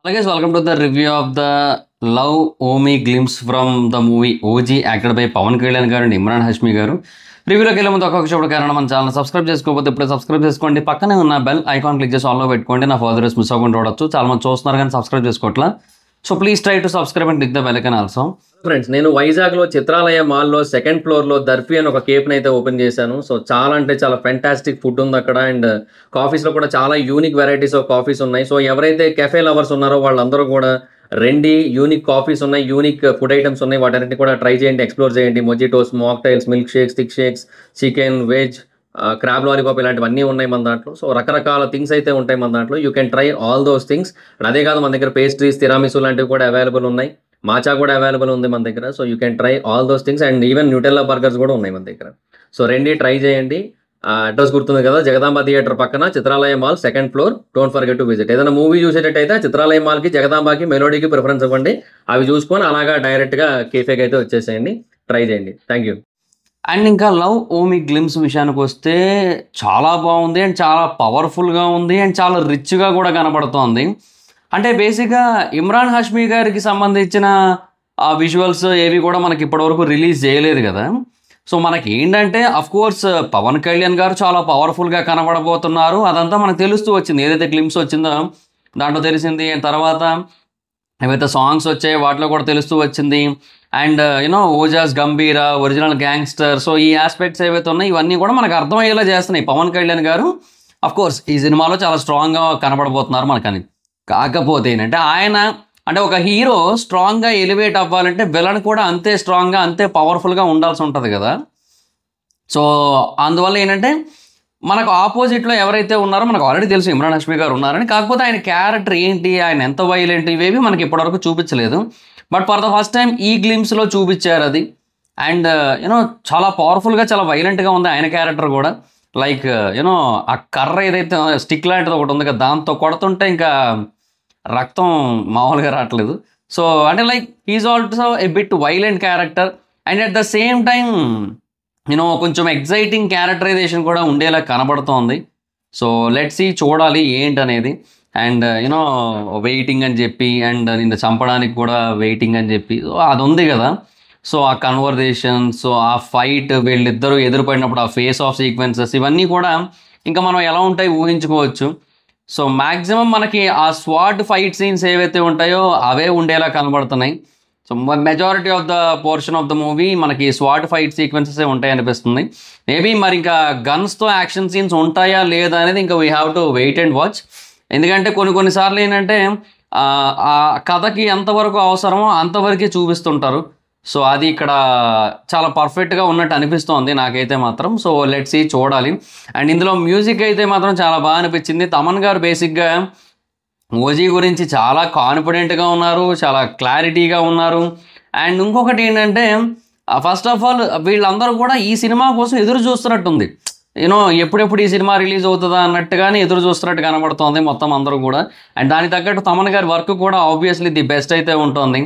Hello guys, welcome to the review of the Love Omi glimpse from the movie OG acted by Pawan Kalyan garu and Imran Hashmi garu. రివ్యూలోకి వెళ్ళే ముందు ఒక్కొక్క షోడు కారణం మన channel subscribe చేసుకోకపోతే ఇప్పుడు subscribe చేసుకోండి. పక్కనే ఉన్న బెల్ ఐకాన్ క్లిక్ చేసి ఆల్లో పెట్టుకోండి. నా ఫర్దర్స్ మిస్ అవ్వకుండా చూడొచ్చు. చాలా మంది చూస్తున్నారు కానీ సబ్స్క్రైబ్ చేసుకోవట్లా. So please try to subscribe and click the bell icon also. Friends, నేను వైజాగ్లో చిత్రాలయ మాల్లో సెకండ్ ఫ్లోర్లో దర్ఫీ అని ఒక కేఫ్ని అయితే ఓపెన్ చేశాను. సో చాలా అంటే చాలా ఫెంటాస్టిక్ ఫుడ్ ఉంది అక్కడ. అండ్ కాఫీస్లో కూడా చాలా యూనిక్ వెరైటీస్ ఆఫ్ కాఫీస్ ఉన్నాయి. సో ఎవరైతే కెఫే లవర్స్ ఉన్నారో వాళ్ళందరూ కూడా రెండు యూనిక్ కాఫీస్ ఉన్నాయి, యూనిక్ ఫుడ్ ఐటమ్స్ ఉన్నాయి. వాటన్నిటిని కూడా ట్రై చేయండి, ఎక్స్ప్లోర్ చేయండి. Mojitos, mocktails, milk shakes, thick shakes, chicken, veg, crab lollipop ఇలాంటివన్నీ ఉన్నాయి మన దాంట్లో. సో రకరకాల థింగ్స్ అయితే ఉంటాయి మన దాంట్లో. You can try all those things. అదే కాదు, మన దగ్గర పేస్ట్రీస్, తిరామిసు లాంటివి కూడా అవైలబుల్ ఉన్నాయి. మాచా కూడా అవైలబుల్ ఉంది మన దగ్గర. So you can try all those things. And even Nutella burgers కూడా ఉన్నాయి మన దగ్గర. సో రెండి ట్రై చేయండి. అడ్రస్ గుర్తుంది కదా, జగదాంబ థియేటర్ పక్కన Chitralaya mall second floor. Don't forget to visit. ఏదైనా మూవీ చూసేటట్టయితే చిత్రాలయ మాల్కి, జగదాంబకి, మెలోడీకి ప్రిఫరెన్స్ ఇవ్వండి. అవి చూసుకొని అలాగా డైరెక్ట్గా కేఫేకి అయితే వచ్చేసేయండి. ట్రై చేయండి. Thank you. అండ్ ఇంకా లవ్ ఓమి గ్లిమ్స్ విషయానికి వస్తే చాలా బాగుంది అండ్ చాలా పవర్ఫుల్గా ఉంది అండ్ చాలా రిచ్గా కూడా కనబడుతోంది. అంటే బేసిక్గా ఇమ్రాన్ హష్మీ గారికి సంబంధించిన ఆ విజువల్స్ ఏవి కూడా మనకి ఇప్పటివరకు రిలీజ్ చేయలేదు కదా. సో మనకి ఏంటంటే కోర్స్ పవన్ కళ్యాణ్ గారు చాలా పవర్ఫుల్గా కనబడబోతున్నారు. అదంతా మనకు తెలుస్తూ వచ్చింది. ఏదైతే గ్లిమ్స్ వచ్చిందో దాంట్లో తెలిసింది. అండ్ తర్వాత ఏవైతే సాంగ్స్ వచ్చాయో వాటిలో కూడా తెలుస్తూ వచ్చింది. And Ojas Gambheera, original gangster, so ఈ ఆస్పెక్ట్స్ ఏవైతే ఉన్నాయో ఇవన్నీ కూడా మనకు అర్థమయ్యేలా చేస్తున్నాయి. పవన్ కళ్యాణ్ గారు కోర్స్ ఈ సినిమాలో చాలా స్ట్రాంగ్గా కనబడబోతున్నారు మనకని. కాకపోతే ఏంటంటే ఆయన అంటే ఒక హీరో స్ట్రాంగ్గా ఎలివేట్ అవ్వాలంటే విలన్ కూడా అంతే స్ట్రాంగ్గా, అంతే పవర్ఫుల్గా ఉండాల్సి ఉంటుంది కదా. సో అందువల్ల ఏంటంటే మనకు ఆపోజిట్లో ఎవరైతే ఉన్నారో మనకు ఆల్రెడీ తెలుసు ఇమ్రాన్ హష్మీ గారు ఉన్నారని. కాకపోతే ఆయన క్యారెక్టర్ ఏంటి, ఆయన ఎంత వైలెంట్, ఇవేవి మనకి ఇప్పటివరకు చూపించలేదు. But for the first time ఈ గ్లిమ్స్లో చూపించారు అది. అండ్ చాలా పవర్ఫుల్గా, చాలా వైలెంట్గా ఉంది ఆయన క్యారెక్టర్ కూడా. లైక్ ఆ కర్ర ఏదైతే స్టిక్ లాంటిది ఒకటి ఉంది కదా, దాంతో కొడుతుంటే ఇంకా రక్తం మామూలుగా రావట్లేదు. సో అంటే like he's also a bit violent character. And at the same time కొంచెం ఎగ్జైటింగ్ క్యారెక్టరైజేషన్ కూడా ఉండేలా కనబడుతోంది. సో లెట్స్ సీ, చూడాలి ఏంటనేది. అండ్ వెయిటింగ్ అని చెప్పి, అండ్ నిన్ను చంపడానికి కూడా వెయిటింగ్ అని చెప్పి, సో అది ఉంది కదా. సో ఆ కన్వర్జేషన్, సో ఆ ఫైట్, వీళ్ళిద్దరూ ఎదురుపడినప్పుడు ఆ ఫేస్ ఆఫ్ సీక్వెన్సెస్, ఇవన్నీ కూడా ఇంకా మనం ఎలా ఉంటాయి ఊహించుకోవచ్చు. సో మ్యాక్సిమం మనకి ఆ స్వాట్ ఫైట్ సీన్స్ ఏవైతే ఉంటాయో అవే ఉండేలా కనబడుతున్నాయి. So majority of the portion of the movie మనకి స్వాట్ ఫైట్ సీక్వెన్సెస్ ఉంటాయి అనిపిస్తుంది. మేబీ మరి ఇంకా గన్స్తో యాక్షన్ సీన్స్ ఉంటాయా లేదా అనేది ఇంకా we have to wait and watch. ఎందుకంటే కొన్నిసార్లు ఏంటంటే ఆ కథకి ఎంతవరకు అవసరమో అంతవరకే చూపిస్తుంటారు. సో అది ఇక్కడ చాలా పర్ఫెక్ట్గా ఉన్నట్టు అనిపిస్తోంది నాకైతే మాత్రం. సో లెట్స్ సీ, చూడాలి. అండ్ ఇందులో మ్యూజిక్ అయితే మాత్రం చాలా బాగా అనిపించింది. తమన్ గారు బేసిక్గా ఓజీ గురించి చాలా కాన్ఫిడెంట్గా ఉన్నారు, చాలా క్లారిటీగా ఉన్నారు. అండ్ ఇంకొకటి ఏంటంటే ఫస్ట్ ఆఫ్ ఆల్ వీళ్ళందరూ కూడా ఈ సినిమా కోసం ఎదురు చూస్తున్నట్టుంది. ఎప్పుడెప్పుడు ఈ సినిమా రిలీజ్ అవుతుందా అన్నట్టుగానే ఎదురు చూస్తున్నట్టు కనబడుతోంది మొత్తం అందరూ కూడా. అండ్ దానికి తగ్గట్టు తమన్ గారి వర్క్ కూడా ఆబ్వియస్లీ ది బెస్ట్ అయితే ఉంటుంది.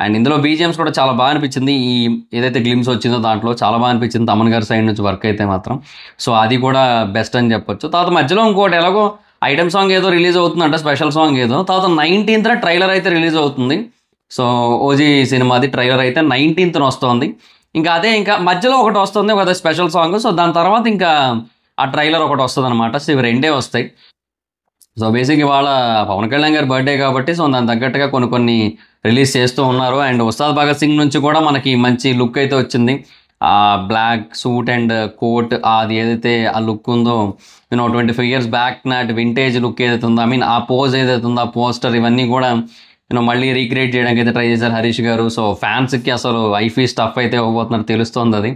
అండ్ ఇందులో బీజిఎమ్స్ కూడా చాలా బాగా అనిపించింది. ఈ ఏదైతే గ్లిమ్స్ వచ్చిందో దాంట్లో చాలా బాగా అనిపించింది తమన్ గారి సైడ్ నుంచి వర్క్ అయితే మాత్రం. సో అది కూడా బెస్ట్ అని చెప్పొచ్చు. తర్వాత మధ్యలో ఇంకోటి ఎలాగో ఐటమ్ సాంగ్ ఏదో రిలీజ్ అవుతుందంట, స్పెషల్ సాంగ్ ఏదో. తర్వాత 19th ట్రైలర్ అయితే రిలీజ్ అవుతుంది. సో ఓజీ సినిమాది ట్రైలర్ అయితే 19th వస్తుంది. ఇంకా అదే ఇంకా మధ్యలో ఒకటి వస్తుంది, ఒక స్పెషల్ సాంగ్. సో దాని తర్వాత ఇంకా ఆ ట్రైలర్ ఒకటి వస్తుంది అనమాట. సో ఇవి రెండే వస్తాయి. సో బేసిక్ ఇవాళ పవన్ కళ్యాణ్ గారి బర్త్డే కాబట్టి సో దాని తగ్గట్టుగా కొన్ని రిలీజ్ చేస్తూ ఉన్నారు. అండ్ ఉస్తాద్ భగత్ సింగ్ నుంచి కూడా మనకి మంచి లుక్ అయితే వచ్చింది. ఆ బ్లాక్ సూట్ అండ్ కోట్, అది ఏదైతే ఆ లుక్ ఉందో 25 years బ్యాక్ నాటి వింటేజ్ లుక్ ఏదైతే ఉందో, ఆ పోజ్ ఏదైతే ఉందో, ఆ పోస్టర్, ఇవన్నీ కూడా మళ్ళీ రీక్రియేట్ చేయడానికి అయితే ట్రై చేశారు హరీష్ గారు. సో ఫ్యాన్స్కి అసలు ఐఫీ స్టఫ్ అయితే ఇవ్వబోతున్నారు తెలుస్తుంది అది.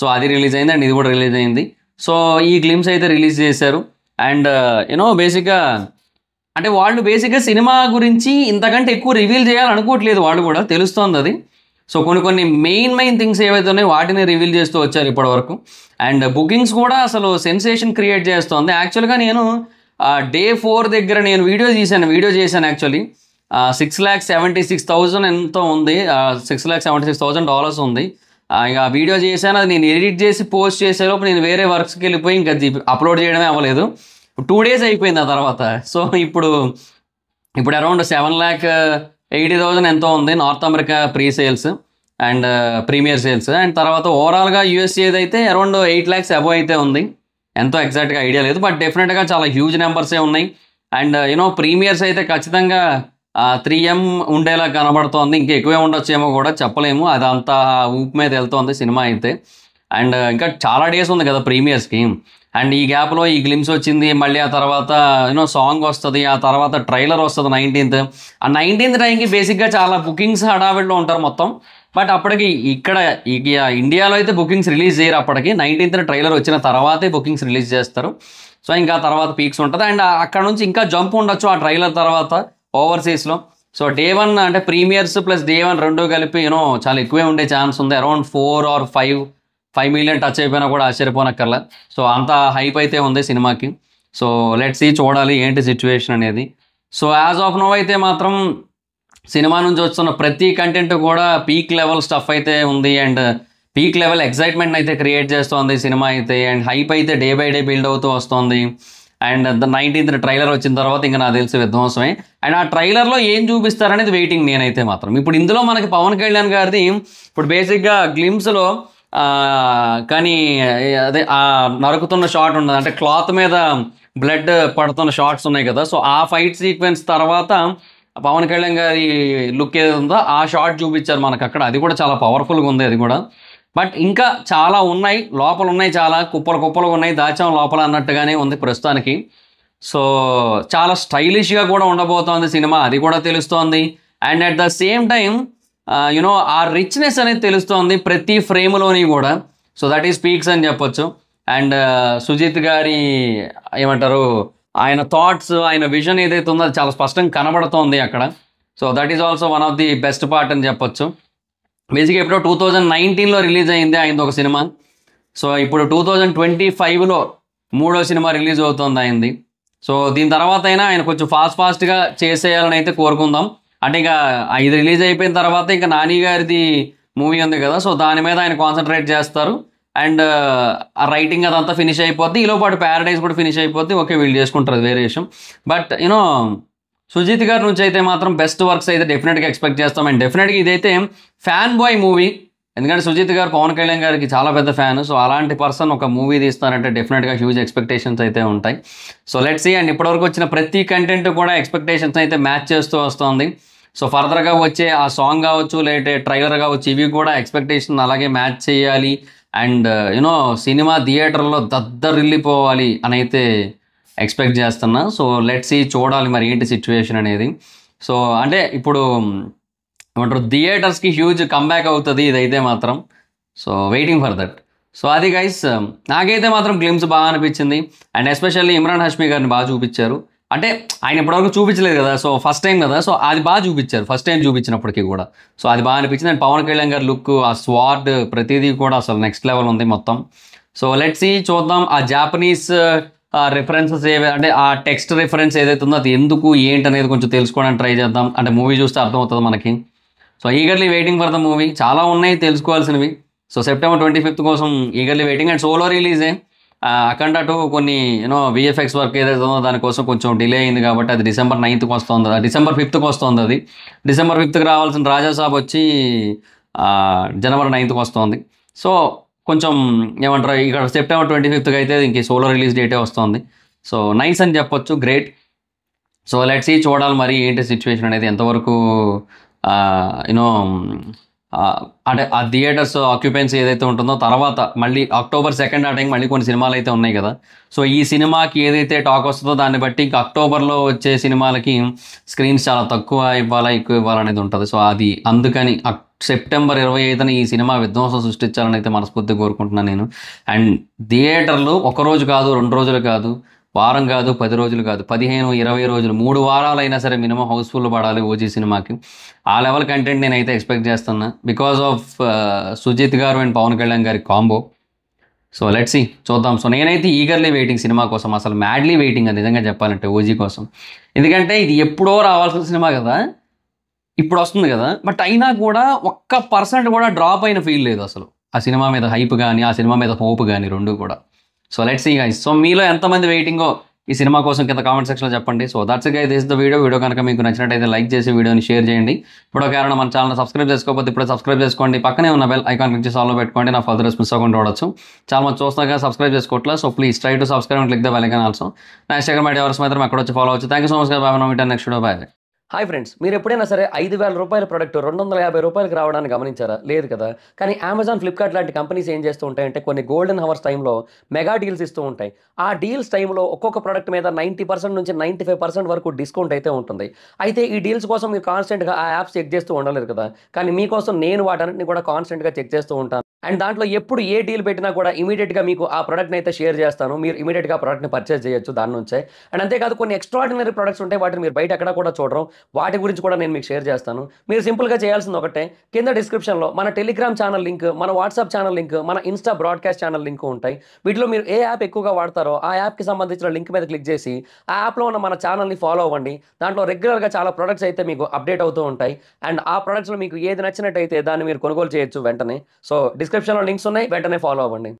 సో అది రిలీజ్ అయింది అండ్ ఇది కూడా రిలీజ్ అయింది. సో ఈ గ్లిమ్స్ అయితే రిలీజ్ చేశారు. అండ్ బేసిక్గా అంటే వాళ్ళు బేసిక్గా సినిమా గురించి ఇంతకంటే ఎక్కువ రివీల్ చేయాలనుకోవట్లేదు వాళ్ళు కూడా, తెలుస్తోంది అది. సో కొన్ని మెయిన్ థింగ్స్ ఏవైతే ఉన్నాయో వాటిని రివీల్ చేస్తూ వచ్చారు ఇప్పటివరకు. అండ్ బుకింగ్స్ కూడా అసలు సెన్సేషన్ క్రియేట్ చేస్తోంది. యాక్చువల్గా నేను Day 4 దగ్గర నేను వీడియో చేశాను యాక్చువల్లీ. $676,000 ఎంతో ఉంది, $676,000 ఉంది. ఇక వీడియో చేశాను, అది నేను ఎడిట్ చేసి పోస్ట్ చేసేలోపు నేను వేరే వర్క్స్కి వెళ్ళిపోయి ఇంకా అప్లోడ్ చేయడమే అవ్వలేదు. 2 days అయిపోయింది ఆ తర్వాత. సో ఇప్పుడు ఇప్పుడు అరౌండ్ 7,80,000 ఎంతో ఉంది North America pre sales and premier sales. And తర్వాత ఓవరాల్గా యూఎస్ఏది అయితే అరౌండ్ 8 lakhs అబవ్ అయితే ఉంది. ఎంతో ఎగ్జాక్ట్గా ఐడియా లేదు, బట్ డెఫినెట్గా చాలా హ్యూజ్ నెంబర్సే ఉన్నాయి. అండ్ ప్రీమియర్స్ అయితే ఖచ్చితంగా 3M ఉండేలా కనబడుతోంది. ఇంకా ఎక్కువే ఉండొచ్చేమో కూడా చెప్పలేము, అది అంత ఊపు మీద వెళ్తోంది సినిమా అయితే. అండ్ ఇంకా చాలా డేస్ ఉంది కదా ప్రీమియర్స్కి. అండ్ ఈ గ్యాప్లో ఈ గ్లిమ్స్ వచ్చింది, మళ్ళీ ఆ తర్వాత సాంగ్ వస్తుంది, ఆ తర్వాత ట్రైలర్ వస్తుంది 19th. ఆ 19th టైంకి బేసిక్గా చాలా బుకింగ్స్ హడావిడిలో ఉంటారు మొత్తం. బట్ అప్పటికి ఇక్కడ ఇండియాలో అయితే బుకింగ్స్ రిలీజ్ చేయరు. అప్పటికి 19th ట్రైలర్ వచ్చిన తర్వాతే బుకింగ్స్ రిలీజ్ చేస్తారు. సో ఇంకా తర్వాత పీక్స్ ఉంటుంది. అండ్ అక్కడ నుంచి ఇంకా జంప్ ఉండొచ్చు ఆ ట్రైలర్ తర్వాత ఓవర్సీస్లో. సో Day 1 అంటే ప్రీమియర్స్ ప్లస్ Day 1 రెండు కలిపి చాలా ఎక్కువే ఉండే ఛాన్స్ ఉంది. అరౌండ్ 4 or 5 million టచ్ అయిపోయినా కూడా ఆశ్చర్యపోనక్కర్లా. సో అంత హైప్ అయితే ఉంది సినిమాకి. సో లెట్స్ సీ, చూడాలి ఏంటి సిచ్యువేషన్ అనేది. సో యాజ్ ఆఫ్ నో అయితే మాత్రం సినిమా నుంచి వస్తున్న ప్రతి కంటెంట్ కూడా పీక్ లెవెల్ స్టఫ్ అయితే ఉంది. అండ్ పీక్ లెవెల్ ఎక్సైట్మెంట్ అయితే క్రియేట్ చేస్తోంది సినిమా అయితే. అండ్ హైప్ అయితే డే బై డే బిల్డ్ అవుతూ వస్తుంది. అండ్ 19th ట్రైలర్ వచ్చిన తర్వాత ఇంకా నాకు తెలిసి విధ్వంసమే. అండ్ ఆ ట్రైలర్లో ఏం చూపిస్తారనేది వెయిటింగ్ నేనైతే మాత్రం. ఇప్పుడు ఇందులో మనకి పవన్ కళ్యాణ్ గారిది ఇప్పుడు బేసిక్గా గ్లిమ్స్లో కానీ అదే ఆ నరుకుతున్న షాట్ ఉండదు, అంటే క్లాత్ మీద బ్లడ్ పడుతున్న షార్ట్స్ ఉన్నాయి కదా. సో ఆ ఫైట్ సీక్వెన్స్ తర్వాత పవన్ కళ్యాణ్ గారి లుక్ ఏది ఉందో ఆ షాట్ చూపించారు మనకు అక్కడ. అది కూడా చాలా పవర్ఫుల్గా ఉంది అది కూడా. బట్ ఇంకా చాలా ఉన్నాయి లోపల, ఉన్నాయి చాలా కుప్పలు ఉన్నాయి దాచాం లోపల అన్నట్టుగానే ఉంది ప్రస్తుతానికి. సో చాలా స్టైలిష్గా కూడా ఉండబోతోంది సినిమా, అది కూడా తెలుస్తోంది. And at the same time ఆ రిచ్నెస్ అనేది తెలుస్తోంది ప్రతి ఫ్రేమ్లోని కూడా. సో దట్ ఈస్ పీక్స్ అని చెప్పొచ్చు. అండ్ సుజిత్ గారి ఏమంటారు, ఆయన థాట్స్, ఆయన విజన్ ఏదైతే ఉందో అది చాలా స్పష్టంగా కనబడుతోంది అక్కడ. So that is also one of the best part అని చెప్పొచ్చు. బేసిక్గా ఎప్పుడో 2019లో రిలీజ్ అయింది ఆయనది ఒక సినిమా. సో ఇప్పుడు 2025లో 3వ సినిమా రిలీజ్ అవుతుంది ఆయనది. సో దీని తర్వాత అయినా ఆయన కొంచెం ఫాస్ట్గా చేసేయాలని అయితే కోరుకుందాం. అంటే ఇంకా ఇది రిలీజ్ అయిపోయిన తర్వాత ఇంకా నాని గారిది మూవీ ఉంది కదా, సో దాని మీద ఆయన కాన్సన్ట్రేట్ చేస్తారు. అండ్ ఆ రైటింగ్ అదంతా ఫినిష్ అయిపోద్ది, ఈలో పాటు ప్యారడైజ్ కూడా ఫినిష్ అయిపోద్ది. ఓకే, వీళ్ళు చేసుకుంటారు, అది వేరే విషయం. బట్ సుజిత్ గారి నుంచి అయితే మాత్రం బెస్ట్ వర్క్స్ అయితే డెఫినెట్గా ఎక్స్పెక్ట్ చేస్తాం. అండ్ డెఫినెట్గా ఇదైతే ఫ్యాన్ బాయ్ మూవీ, ఎందుకంటే సుజిత్ గారు పవన్ కళ్యాణ్ గారికి చాలా పెద్ద ఫ్యాన్. సో అలాంటి పర్సన్ ఒక మూవీ తీస్తారంటే డెఫినెట్గా హ్యూజ్ ఎక్స్పెక్టేషన్స్ అయితే ఉంటాయి. So let's see. అండ్ ఇప్పటివరకు వచ్చిన ప్రతి కంటెంట్ కూడా ఎక్స్పెక్టేషన్స్ అయితే మ్యాచ్ చేస్తూ వస్తుంది. సో ఫర్దర్గా వచ్చే ఆ సాంగ్ కావచ్చు, లేదంటే ట్రైలర్ కావచ్చు, ఇవి కూడా ఎక్స్పెక్టేషన్ అలాగే మ్యాచ్ చేయాలి. అండ్ సినిమా థియేటర్లో దద్దరిల్లిపోవాలి అని అయితే ఎక్స్పెక్ట్ చేస్తున్నా. సో లెట్స్ సీ, చూడాలి మరి ఏంటి సిచ్యువేషన్ అనేది. సో అంటే ఇప్పుడు ఏమంటారు, థియేటర్స్కి హ్యూజ్ కంబ్యాక్ అవుతుంది ఇదైతే మాత్రం. So waiting for that. So అది గైస్, నాకైతే మాత్రం గ్లిమ్స్ బాగా అనిపించింది. అండ్ ఎస్పెషల్లీ ఇమ్రాన్ హష్మీ గారిని బాగా చూపించారు. అంటే ఆయన ఇప్పటివరకు చూపించలేదు కదా, సో ఫస్ట్ టైం కదా, సో అది బాగా చూపించారు ఫస్ట్ టైం చూపించినప్పటికీ కూడా. సో అది బాగా అనిపించింది. అండ్ పవన్ కళ్యాణ్ గారి లుక్, ఆ స్వార్డ్, ప్రతిదీ కూడా అసలు నెక్స్ట్ లెవెల్ ఉంది మొత్తం. సో లెట్స్ సీ, చూద్దాం. ఆ జాపనీస్ రిఫరెన్సెస్ అంటే ఆ టెక్స్ట్ రిఫరెన్స్ ఏదైతే ఉందో అది ఎందుకు ఏంటి అనేది కొంచెం తెలుసుకోవడానికి ట్రై చేద్దాం. అంటే మూవీ చూస్తే అర్థమవుతుంది మనకి. So eagerly waiting for the movie. చాలా ఉన్నాయి తెలుసుకోవాల్సినవి. సో September 25th కోసం ఈగర్లీ వెయిటింగ్. అండ్ సోలో రిలీజే. అఖండ 2 కొన్ని VFX వర్క్ ఏదైతే ఉందో దానికోసం కొంచెం డిలే అయింది కాబట్టి అది December 9th వస్తుంది, December 5th వస్తుంది. అది December 5th రావాల్సిన రాజాసాబ్ వచ్చి January 9th వస్తుంది. సో కొంచెం ఏమంటారు, ఇక్కడ September 25th అయితే ఇంక సోలో రిలీజ్ డేటే వస్తుంది. సో నైస్ అని చెప్పొచ్చు, గ్రేట్. సో లెట్స్ సీ, చూడాలి మరి ఏంటి సిచ్యువేషన్ అనేది, ఎంతవరకు అంటే ఆ థియేటర్స్ ఆక్యుపెన్సీ ఏదైతే ఉంటుందో. తర్వాత మళ్ళీ October 2nd ఆ టైం మళ్ళీ కొన్ని సినిమాలు అయితే ఉన్నాయి కదా. సో ఈ సినిమాకి ఏదైతే టాక్ వస్తుందో దాన్ని బట్టి ఇంకా అక్టోబర్లో వచ్చే సినిమాలకి స్క్రీన్స్ చాలా తక్కువ ఇవ్వాలా ఎక్కువ ఇవ్వాలనేది ఉంటుంది. సో అది అందుకని September 25న ఈ సినిమా విధ్వంసం సృష్టించాలని అయితే మనస్ఫూర్తిగా కోరుకుంటున్నాను నేను. అండ్ థియేటర్లు ఒకరోజు కాదు, 2 రోజులు కాదు, వారం కాదు, 10 రోజులు కాదు, 15, 20 రోజులు, 3 వారాలైనా సరే మినిమం హౌస్ఫుల్ పడాలి ఓజీ సినిమాకి. ఆ లెవెల్ కంటెంట్ నేనైతే ఎక్స్పెక్ట్ చేస్తున్నా బికాస్ ఆఫ్ సుజిత్ గారు అండ్ పవన్ కళ్యాణ్ గారి కాంబో. సో లెట్స్ సీ, చూద్దాం. సో నేనైతే ఈగర్లీ వెయిటింగ్ సినిమా కోసం, అసలు మ్యాడ్లీ వెయిటింగ్ అది నిజంగా చెప్పాలంటే ఓజీ కోసం. ఎందుకంటే ఇది ఎప్పుడో రావాల్సిన సినిమా కదా, ఇప్పుడు వస్తుంది కదా. బట్ అయినా కూడా 1% కూడా డ్రాప్ అయిన ఫీల్ లేదు అసలు ఆ సినిమా మీద. హైప్ కానీ ఆ సినిమా మీద హోప్ కానీ రెండు కూడా. So let's see guys. So మీలో ఎంతమంది వెయిటింగో ఈ సినిమా కోసం కింద కామెంట్ సెక్షన్లో చెప్పండి. So that's guys, this the video కనుక మీకు నచ్చినట్టయితే లైక్ చేసి వీడియోని షేర్ చేయండి. ఇప్పుడు కారణం మన ఛానల్ సబ్స్క్రైబ్ చేసుకోకపోతే ఇప్పుడే సబ్స్క్రైబ్ చేసుకోండి. పక్కనే ఉన్న బెల్ ఐకాన్ క్లిక్ చేసి ఆల్లో పెట్టుకోండి. నా ఫర్దర్ మిస్ అవ్వకుండా చూడొచ్చు. చాలా మంది చూస్తున్నాగా సబ్స్క్రైబ్ చేసుకోవట్లేదు. So please try to subscribe and click the bell icon also. నా ఇన్స్టాగ్రామ్ ఐడి ఎవరు మాత్రం అక్కడ వచ్చి ఫాలో అవచ్చు. Thank you so much. Bye. Next video bye. Hi friends, మీరు ఎప్పుడైనా సరే 5,000 రూపాయల ప్రోడక్ట్ 250 రూపాయలకి రావడానికి గమనించారా? లేదు కదా. కానీ అమెజాన్, ఫ్లిప్కార్ట్ లాంటి కంపెనీస్ ఏం చేస్తూ ఉంటాయంటే కొన్ని గోల్డెన్ హవర్స్ టైంలో మెగా డీల్స్ ఇస్తూ ఉంటాయి. ఆ డీల్స్ టైంలో ఒక్కొక్క ప్రోడక్ట్ మీద 90% నుంచి 95% వరకు డిస్కౌంట్ అయితే ఉంటుంది. అయితే ఈ డీల్స్ కోసం మీరు కాన్స్టెంట్గా ఆ యాప్స్ చెక్ చేస్తూ ఉండలేరు కదా. కానీ మీకోసం నేను వాటన్నిటిని కూడా కాన్స్టెంట్గా చెక్ చేస్తూ ఉంటాను. అండ్ దాంట్లో ఎప్పుడు ఏ డీల్ పెట్టినా కూడా ఇమీడియట్గా మీకు ఆ ప్రోడక్ట్ని అయితే షేర్ చేస్తాను. మీరు ఇమీడియట్గా ఆ ప్రోడక్ట్ని పర్చేస్ చేయొచ్చు దాని నుంచే. అండ్ అంతేకాదు కొన్ని ఎక్స్ట్రాడినరీ ప్రొడక్ట్స్ ఉంటాయి, వాటిని మీరు బయట ఎక్కడ కూడా చూడరు. వాటి గురించి కూడా నేను మీకు షేర్ చేస్తాను. మీరు సింపుల్గా చేయాల్సింది ఒకటే, కింద డిస్క్రిప్షన్లో మన టెలిగ్రామ్ ఛానల్ లింక్, మన వాట్సాప్ ఛానల్ లింక్, మన ఇన్స్టా బ్రాడ్కాస్ట్ ఛానల్ లింక్ ఉంటాయి. వీటిలో మీరు ఏ యాప్ ఎక్కువగా వాడతారో ఆ యాప్కి సంబంధించిన లింక్ మీద క్లిక్ చేసి ఆ యాప్లో ఉన్న మన ఛానల్ని ఫాలో అవ్వండి. దాంట్లో రెగ్యులర్గా చాలా ప్రొడక్ట్స్ అయితే మీకు అప్డేట్ అవుతూ ఉంటాయి. అండ్ ఆ ప్రొడక్ట్స్లో మీకు ఏది నచ్చినట్టయితే దాన్ని మీరు కొనుగోలు చేయొచ్చు వెంటనే. సో డిస్క్రిప్షన్లో లింక్స్ ఉన్నాయి, వెంటనే ఫాలో అవ్వండి.